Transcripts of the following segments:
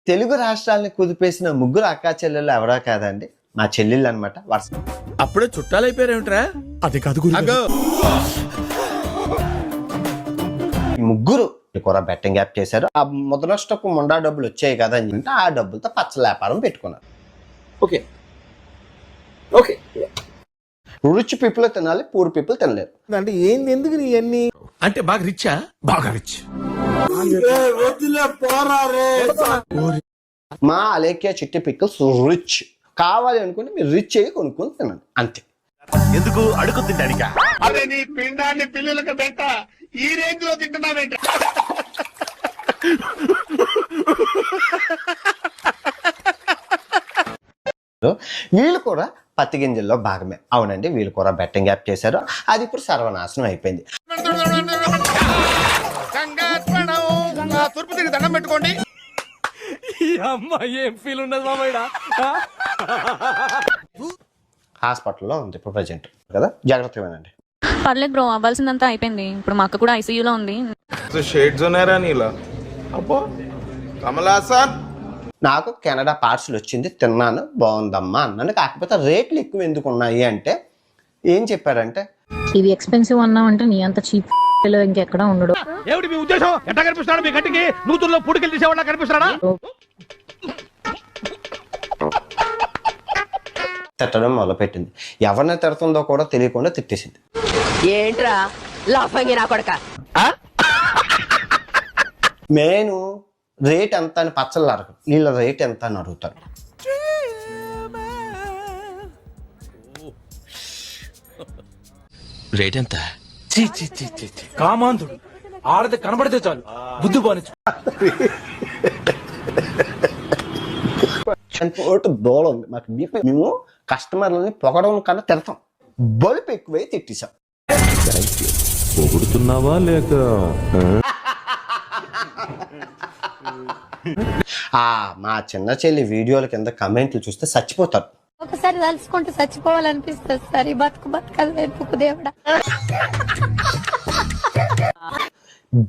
తెలుగు రాష్ట్రాలని కుదిపేసిన ముగ్గురు అక్కా చెల్లెళ్ళు ఎవరో కాదండి, మా చెల్లెళ్ళు అనమాట. వరుస అప్పుడే చుట్టాలైపోయారేమిట్రా? అది కాదు గురు. ముగ్గురు కూర బెట్టింగ్ యాప్ చేశారు. ఆ ముద్రష్టపు ముండా డబ్బులు వచ్చాయి కదా అని చెప్పి ఆ డబ్బులతో పచ్చల వ్యాపారం పెట్టుకున్నారు. ఓకే ఓకే, రిచ్ పీపుల్ తినాలి, పూర్ పీపుల్ తినలేరు. అంటే ఏంది, ఎందుకు ఇవన్నీ? అంటే బాగా రిచ్చా? బాగా రిచ్. మా అలేఖ్య చిట్టి పిక్కల్స్ రిచ్. కావాలి అనుకుంటే మీరు రిచ్ అయ్యి కొనుక్కొని తినండి, అంతే. ఎందుకు అడుగు తింటానికా? అదే నీ పిండాన్ని పిల్లలకు పెట్ట ఈ రేంజ్ లో తింటున్నావేంటి? వీళ్ళు కూడా పత్తి గింజల్లో భాగమే. అవునండి, వీళ్ళు కూడా బెట్టింగ్ యాప్ చేశారు. అది ఇప్పుడు సర్వనాశనం అయిపోయింది. తూర్పు తిరిగి దండం పెట్టుకోండి. ఏం ఫీల్ ఉన్నది మామయ్య? హాస్పిటల్లో ఉంది ఇప్పుడు ప్రజెంట్ కదా, జాగ్రత్తగా వినండి. పర్లేదు బ్రో, అవ్వాల్సిందంతా అయిపోయింది. ఇప్పుడు మా అక్క కూడా ఐసీయూలో ఉంది. షేడ్స్ ఉన్నారా నీలా? అబ్బో కమలాసన్. నాకు కెనడా పార్సల్ వచ్చింది, తిన్నాను, బాగుందమ్మా అన్నాను. కాకపోతే రేట్లు ఎక్కువ ఎందుకు ఉన్నాయి అంటే ఏం చెప్పారంటే, ఇవి ఎక్స్పెన్సివ్ అన్నావంటే నీ అంత చీప్ ఇంకెక్కడ ఉండడు. ఏమిటి మీ ఉద్దేశం? ఎట్లా కనిపిస్తున్నాడు మీ కంటికి? నూతుల్లో పుడికెళ్ళి తీసేవాళ్ళ కనిపిస్తున్నాడా? తిట్టడం మొదలుపెట్టింది. ఎవరిని తిడుతుందో కూడా తెలియకుండా తిట్టేసింది. ఏంట్రా లాఫంగి నా కొడక? నేను రేట్ ఎంత అని పచ్చళ్ళు అడగను, వీళ్ళ రేట్ ఎంత అని అడుగుతాను. రేట్ ఎంత? కామాంధుడు ఆడది కనబడితే చాలు బుద్ధి బానిచ్చు. దూరం ఉంది మాకు. మేము కస్టమర్లని పొగడం కన్నా తిడతాం, బలుపు ఎక్కువై తిట్టేసాం. పొగుడుతున్నావా లేక? మా చిన్న చెల్లి వీడియోల కింద కమెంట్లు చూస్తే చచ్చిపోతారు. ఒకసారి తలుచుకుంటూ చచ్చిపోవాలనిపిస్తుంది సార్. ఈ బతుకు బతకదు వెతుకు దేవుడా.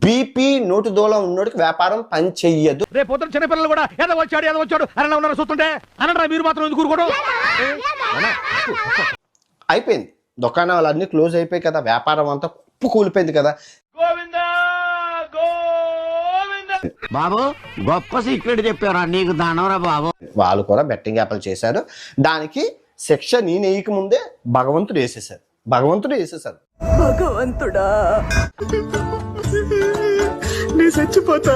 బీపీ నోటు దూలం ఉన్నోడికి వ్యాపారం పని చెయ్యదు. రేపు పొద్దున చిన్నపిల్లలు కూడా ఏదో వచ్చాడు అలా ఉన్నారు చూస్తుంటే అనరా మీరు మాత్రం ఎందుకు ఊరుకోవడం? అయిపోయింది, దుకాణాలు అన్ని క్లోజ్ అయిపోయి కదా, వ్యాపారం అంతా కుప్పు కూలిపోయింది కదా. బాబు గొప్ప సీక్రెట్ చెప్పారా నీకు దానవరా బాబు. వాళ్ళు కూడా బెట్టింగ్ యాప్లు చేశారు. దానికి శిక్ష నేను వేయక ముందే భగవంతుడు వేసేసారు. భగవంతుడా, నీ చచ్చిపోతా,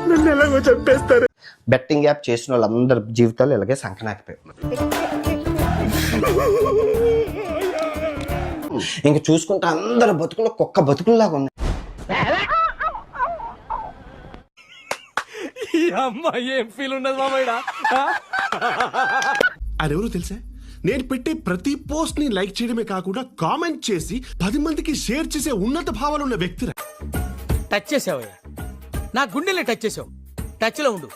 నన్ను ఎలాగో చంపేస్తారు. బెట్టింగ్ యాప్ చేసిన వాళ్ళందరి జీవితాలు ఇలాగే సంకనాకిపోయాయి. ఇంక చూసుకుంటే అందరి బతుకులు కుక్క బతుకుల్లాగా ఉన్నాయి. ఏం ఫీల్ ఉన్నది మామయ్య? అదెవరో తెలుసా? నేను పెట్టే ప్రతి పోస్ట్ ని లైక్ చేయడమే కాకుండా కామెంట్ చేసి 10 మందికి షేర్ చేసే ఉన్నత భావాలు ఉన్న వ్యక్తి. టచ్ చేసావయ్యా, నా గుండెల్ని టచ్ చేసావు. టచ్ లో ఉండు.